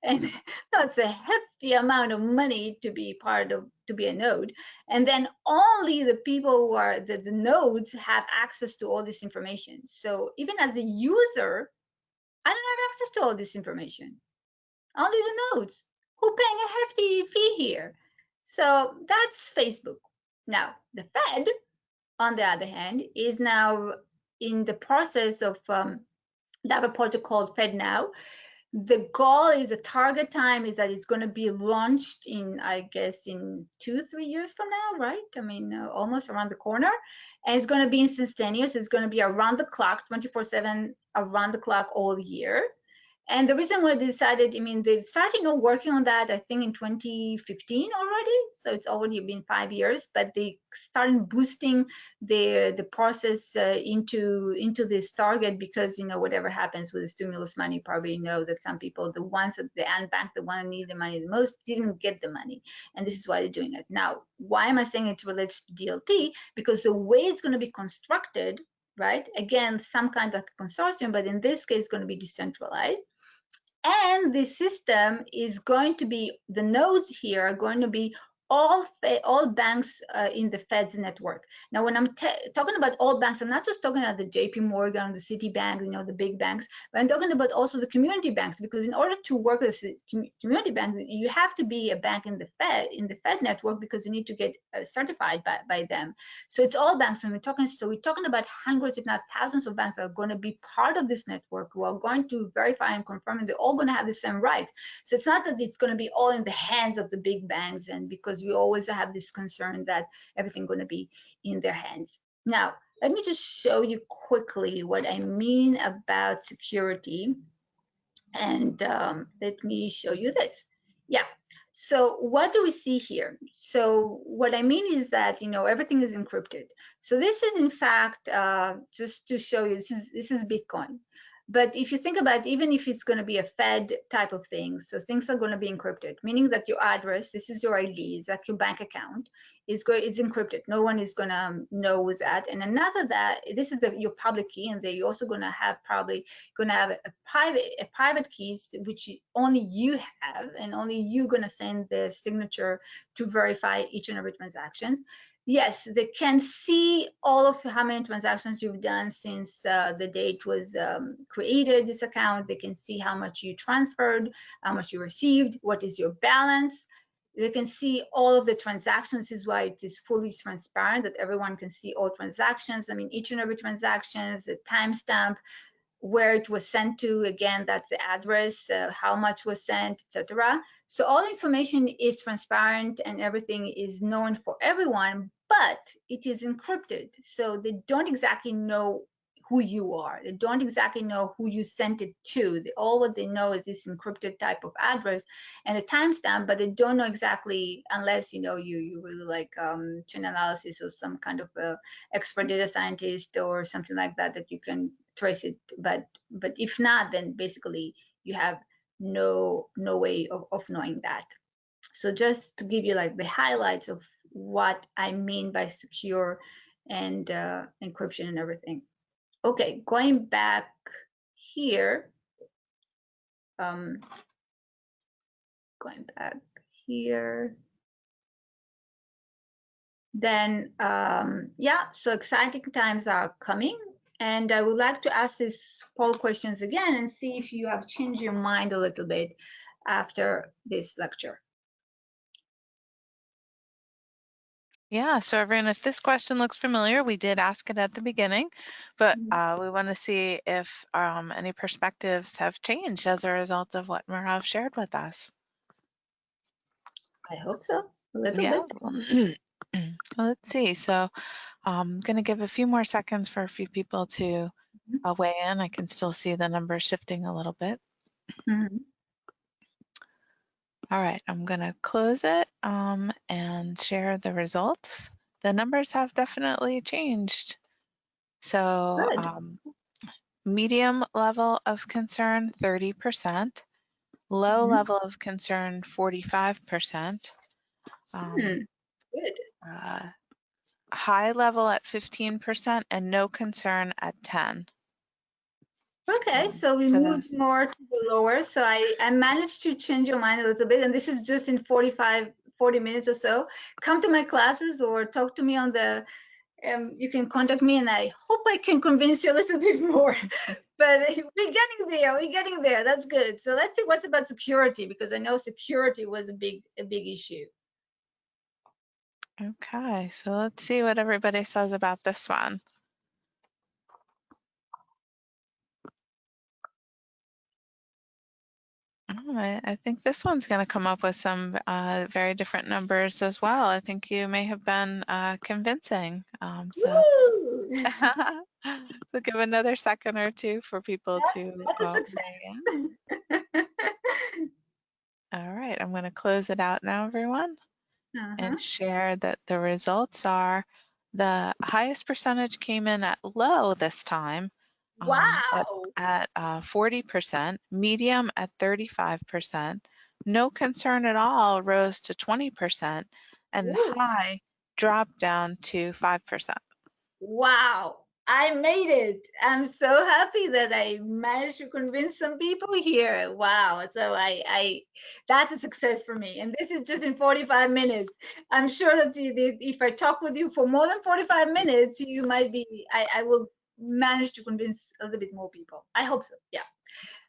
And that's a hefty amount of money to be a node. And then only the people who are the nodes have access to all this information. So even as a user, I don't have access to all this information. Only the nodes who paying a hefty fee here. So that's Facebook. Now, the Fed, on the other hand, is now in the process of they have a project called FedNow, The goal is, the target time is that it's going to be launched in, I guess, in 2-3 years from now, right? I mean, almost around the corner. And it's going to be instantaneous. It's going to be around the clock, 24/7, around the clock all year. And the reason why they decided, I mean, they started working on that, I think, in 2015 already. So it's already been 5 years, but they started boosting the process into this target because, whatever happens with the stimulus money, probably know that some people, the ones at the unbanked, the one that need the money the most, didn't get the money. And this is why they're doing it. Now, why am I saying it relates to DLT? Because the way it's going to be constructed, right? Again, some kind of consortium, but in this case, it's going to be decentralized. And the system is going to be, the nodes here are going to be all banks in the Fed's network. Now, when I'm talking about all banks, I'm not just talking about the JP Morgan, the Citibank, the big banks, but I'm talking about also the community banks, because in order to work as a community bank, you have to be a bank in the Fed network, because you need to get certified by them. So it's all banks. When we're talking about hundreds, if not thousands of banks that are going to be part of this network, who are going to verify and confirm, and they're all going to have the same rights. So it's not that it's going to be all in the hands of the big banks, and because we always have this concern that everything's going to be in their hands. Now, let me just show you quickly what I mean about security. And let me show you this. Yeah. So what do we see here? So what I mean is that, everything is encrypted. So this is, in fact, just to show you, this is Bitcoin. But if you think about it, even if it's going to be a Fed type of thing, so things are going to be encrypted, meaning that your address, this is your ID, it's like your bank account, is encrypted. No one is going to know that. And another that, this is your public key, and they're also going to have a private keys, which only you have, and only you going to send the signature to verify each and every transactions. Yes, they can see all of how many transactions you've done since the date was created, this account. They can see how much you transferred, how much you received, what is your balance. They can see all of the transactions. This is why it is fully transparent, that everyone can see all transactions. I mean, each and every transactions, the timestamp, where it was sent to, again, that's the address, how much was sent, etc. So all information is transparent and everything is known for everyone, but it is encrypted. So they don't exactly know who you are. They don't exactly know who you sent it to. All what they know is this encrypted type of address and a timestamp, but they don't know exactly, unless you really like chain analysis or some kind of expert data scientist or something like that, that you can trace it. But if not, then basically you have no way of knowing that. So just to give you like the highlights of what I mean by secure and encryption and everything. Okay, going back here, going back here, then yeah, so exciting times are coming. And I would like to ask these poll questions again and see if you have changed your mind a little bit after this lecture. Yeah, so everyone, if this question looks familiar, we did ask it at the beginning, but we want to see if any perspectives have changed as a result of what Merav shared with us. I hope so, a little bit. Well, let's see. So I'm going to give a few more seconds for a few people to weigh in. I can still see the numbers shifting a little bit. All right, I'm going to close it and share the results. The numbers have definitely changed. So medium level of concern, 30%, low level of concern, 45%, Good. High level at 15%, and no concern at 10%. Okay, so we moved more to the lower. So I managed to change your mind a little bit, and this is just in 40 minutes or so. Come to my classes or talk to me on the, you can contact me, and I hope I can convince you a little bit more. But we're getting there. That's good. So let's see what's about security, because I know security was a big issue. Okay, so let's see what everybody says about this one. I think this one's going to come up with some very different numbers as well. I think you may have been convincing. Woo! So give another second or two for people to That's a weigh in. success. All right, I'm going to close it out now, everyone, Uh-huh. and share that the results are the highest percentage came in at low this time, at, Wow. 40%, medium at 35%, no concern at all rose to 20%, and Woo. high dropped down to 5%. Wow. I made it. I'm so happy that I managed to convince some people here. Wow. So that's a success for me. And this is just in 45 minutes. I'm sure that if I talk with you for more than 45 minutes, you might be, I will manage to convince a little bit more people. I hope so. Yeah.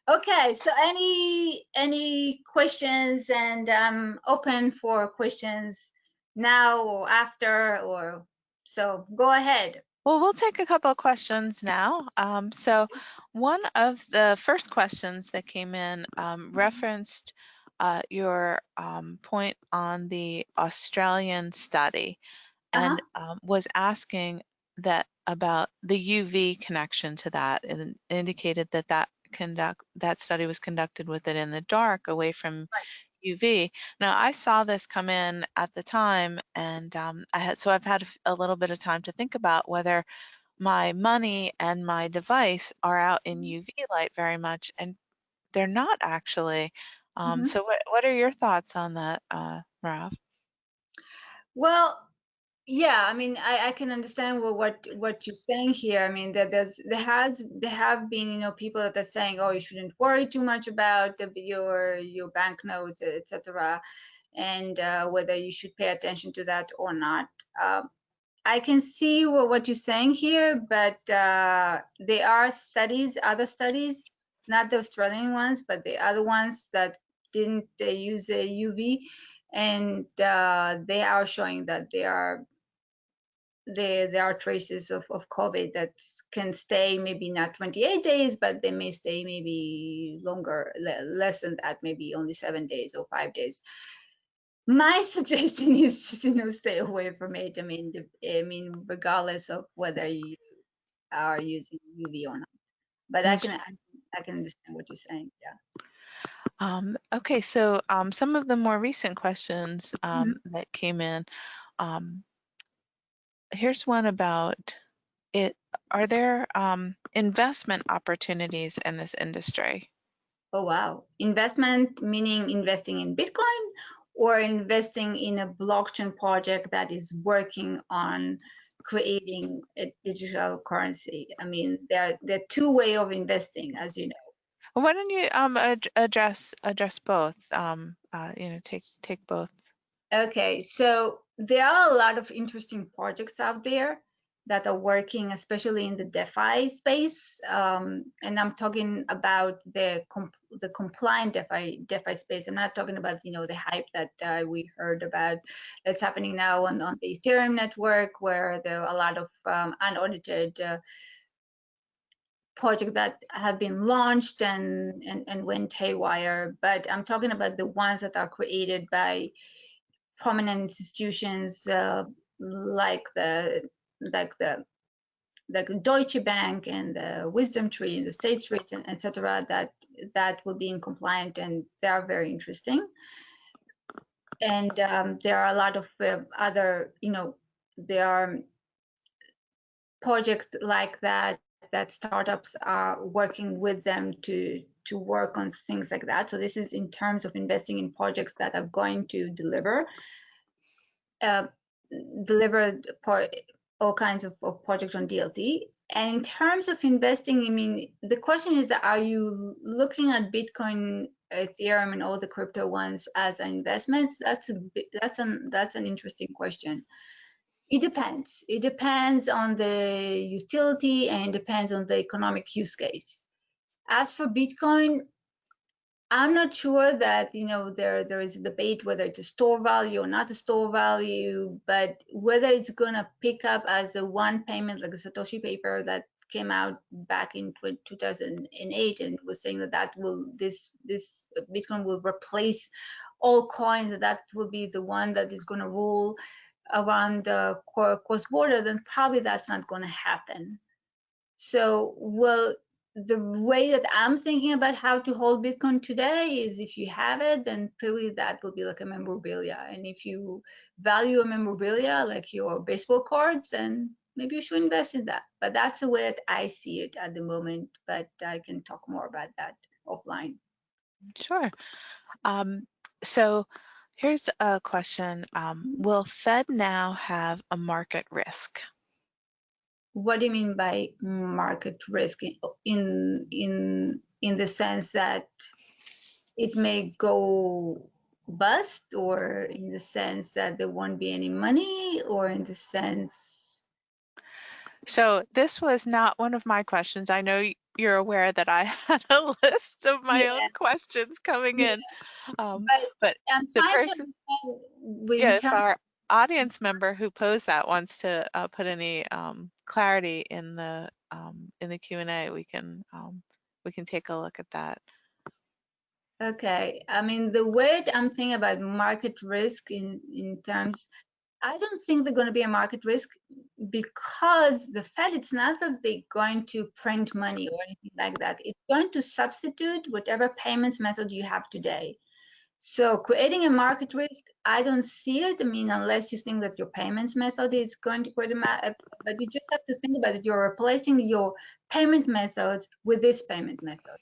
Okay. So any questions, and I'm open for questions now or after, or so go ahead. Well, we'll take a couple of questions now. So one of the first questions that came in referenced your point on the Australian study, Uh-huh. and was asking that about the UV connection to that, and indicated that that study was conducted with it in the dark, away from Right. UV. Now, I saw this come in at the time, and I've had a little bit of time to think about whether my money and my device are out in UV light very much, and they're not actually. Mhm. So what are your thoughts on that, Merav? Well, yeah, I mean, I can understand what you're saying here. I mean, that there have been, people that are saying, oh, you shouldn't worry too much about your banknotes, etc., and whether you should pay attention to that or not. I can see what you're saying here, but there are studies, other studies, not the Australian ones, but the other ones that didn't use a UV, and they are showing that there are traces of COVID that can stay maybe not 28 days, but they may stay maybe longer, less than that, maybe only 7 days or 5 days. My suggestion is just, stay away from it. I mean, regardless of whether you are using UV or not. But I can understand what you're saying. Yeah. Okay, so some of the more recent questions Mhm. that came in. Um, Here's one about it. Are there investment opportunities in this industry? Oh wow. Investment meaning investing in Bitcoin or investing in a blockchain project that is working on creating a digital currency. I mean, there are two way of investing, as you know. Why don't you address both? Take both. Okay, so there are a lot of interesting projects out there that are working, especially in the DeFi space. And I'm talking about the compliant DeFi space. I'm not talking about the hype that we heard about that's happening now on the Ethereum network, where there are a lot of unaudited projects that have been launched and went haywire. But I'm talking about the ones that are created by prominent institutions like the like the like Deutsche Bank and the Wisdom Tree and the State Street and etc. that will be in compliant, and they are very interesting. And there are a lot of other, there are projects like that startups are working with them to work on things like that. So this is in terms of investing in projects that are going to uh, deliver all kinds of projects on DLT. And in terms of investing, I mean, the question is, are you looking at Bitcoin, Ethereum, and all the crypto ones as investments? That's an interesting question. It depends. It depends on the utility and depends on the economic use case. As for Bitcoin, I'm not sure that there is a debate whether it's a store value or not a store value, but whether it's gonna pick up as a one payment like a Satoshi paper that came out back in 2008 and was saying that this Bitcoin will replace all coins, that will be the one that is going to rule around the cross border, then probably that's not going to happen. So, well, the way that I'm thinking about how to hold Bitcoin today is, if you have it, then probably that will be like a memorabilia. And if you value a memorabilia like your baseball cards, then maybe you should invest in that. But that's the way that I see it at the moment. But I can talk more about that offline. Sure. So here's a question. Will Fed now have a market risk? What do you mean by market risk, in the sense that it may go bust, or in the sense that there won't be any money, or in the sense? So this was not one of my questions. I know you're aware that I had a list of my Yeah, own questions coming yeah. in. But But I'm the trying to person, understand yeah, in if terms. our audience member who posed that wants to put any clarity in the Q&A, we can take a look at that. Okay, I mean, the way I'm thinking about market risk in terms, I don't think they're going to be a market risk, because the Fed, it's not that they're going to print money or anything like that. It's going to substitute whatever payments method you have today. So creating a market risk, I don't see it. I mean, unless you think that your payments method is going to create but you just have to think about it. You're replacing your payment methods with this payment method.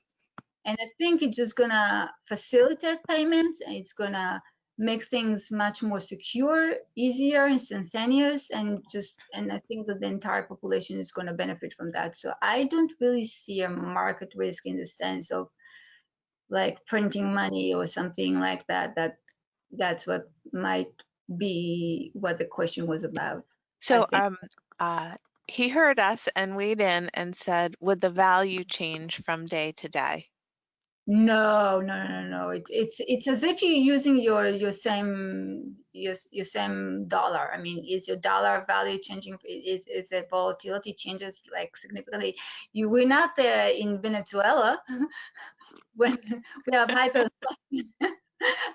And I think it's just gonna facilitate payments, and it's gonna make things much more secure, easier, instantaneous, and I think that the entire population is gonna benefit from that. So I don't really see a market risk in the sense of like printing money or something like that. That's what might be what the question was about, I So think. uh, he heard us and weighed in and said, would the value change from day to day? No, no, no, no, no. It's as if you're using your same dollar. I mean, is your dollar value changing? Is the volatility changes like significantly? We're not in Venezuela when we have hyperinflation.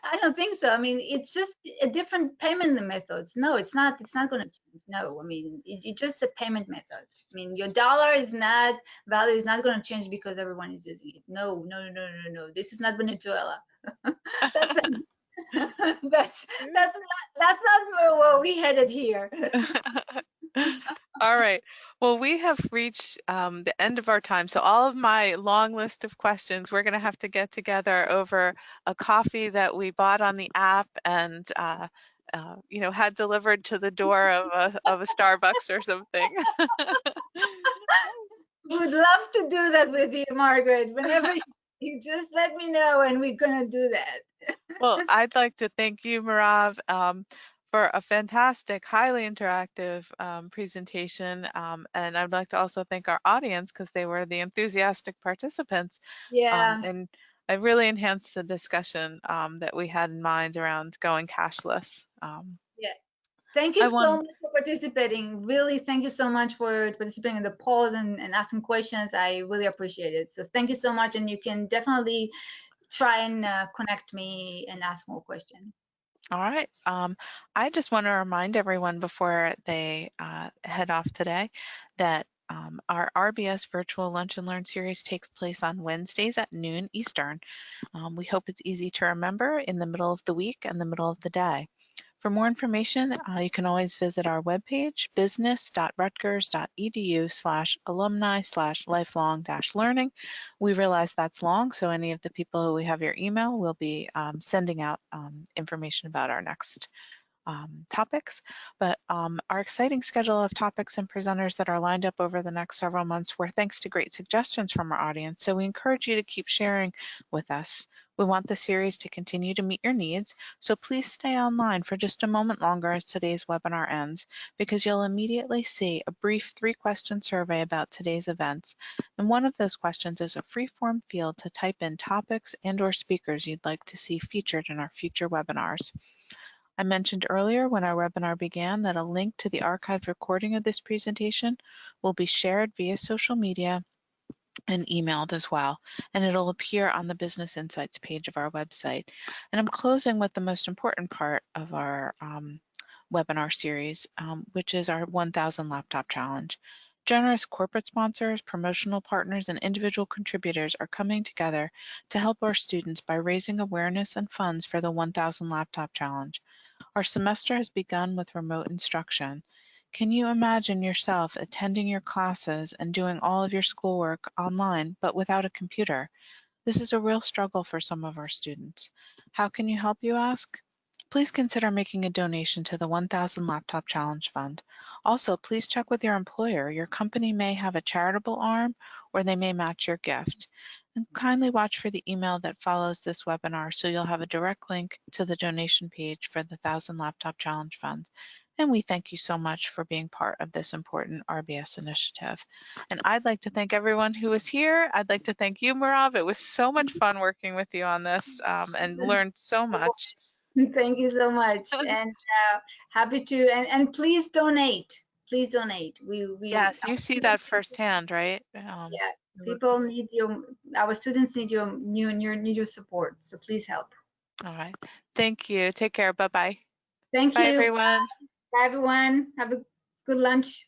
I don't think so. I mean, it's just a different payment methods. No, it's not. It's not going to change. No, I mean, it's just a payment method. I mean, your dollar is not value is not going to change because everyone is using it. No, no, no, no, no, no. This is not Venezuela. that's that's not where we headed here. All right. Well, we have reached the end of our time. So all of my long list of questions, we're going to have to get together over a coffee that we bought on the app and had delivered to the door of a Starbucks or something. Would love to do that with you, Margaret. Whenever you just let me know, and we're gonna do that. Well, I'd like to thank you, Merav, for a fantastic, highly interactive presentation. And I'd like to also thank our audience because they were the enthusiastic participants. Yeah. And it really enhanced the discussion that we had in mind around going cashless. Yeah. Thank you I so want much for participating. Really, thank you so much for participating in the polls and asking questions. I really appreciate it. So thank you so much, and you can definitely try and connect me and ask more questions. All right. I just want to remind everyone before they head off today that our RBS Virtual Lunch and Learn series takes place on Wednesdays at noon Eastern. We hope it's easy to remember in the middle of the week and the middle of the day. For more information, you can always visit our webpage, business.rutgers.edu/alumni/lifelong-learning. We realize that's long, so any of the people who we have your email will be sending out information about our next topics, but our exciting schedule of topics and presenters that are lined up over the next several months were thanks to great suggestions from our audience, so we encourage you to keep sharing with us. We want the series to continue to meet your needs, so please stay online for just a moment longer as today's webinar ends, because you'll immediately see a brief 3-question survey about today's events, and one of those questions is a free-form field to type in topics and/or speakers you'd like to see featured in our future webinars. I mentioned earlier when our webinar began that a link to the archived recording of this presentation will be shared via social media and emailed as well, and it'll appear on the Business Insights page of our website. And I'm closing with the most important part of our webinar series, which is our 1,000 Laptop Challenge. Generous corporate sponsors, promotional partners, and individual contributors are coming together to help our students by raising awareness and funds for the 1,000 Laptop Challenge. Our semester has begun with remote instruction. Can you imagine yourself attending your classes and doing all of your schoolwork online, but without a computer? This is a real struggle for some of our students. How can you help, you ask? Please consider making a donation to the 1,000 Laptop Challenge Fund. Also, please check with your employer. Your company may have a charitable arm or they may match your gift. And kindly watch for the email that follows this webinar so you'll have a direct link to the donation page for the 1,000 Laptop Challenge Fund. And we thank you so much for being part of this important RBS initiative. And I'd like to thank everyone who was here. I'd like to thank you, Merav. It was so much fun working with you on this and learned so much. Thank you so much, and happy to and please donate. Please donate. We Yes, you see that firsthand, right? yeah, people need your our students need need your support. So please help. All right. Thank you. Take care. Bye-bye. Thank Bye, you. everyone. Bye everyone. Have a good lunch.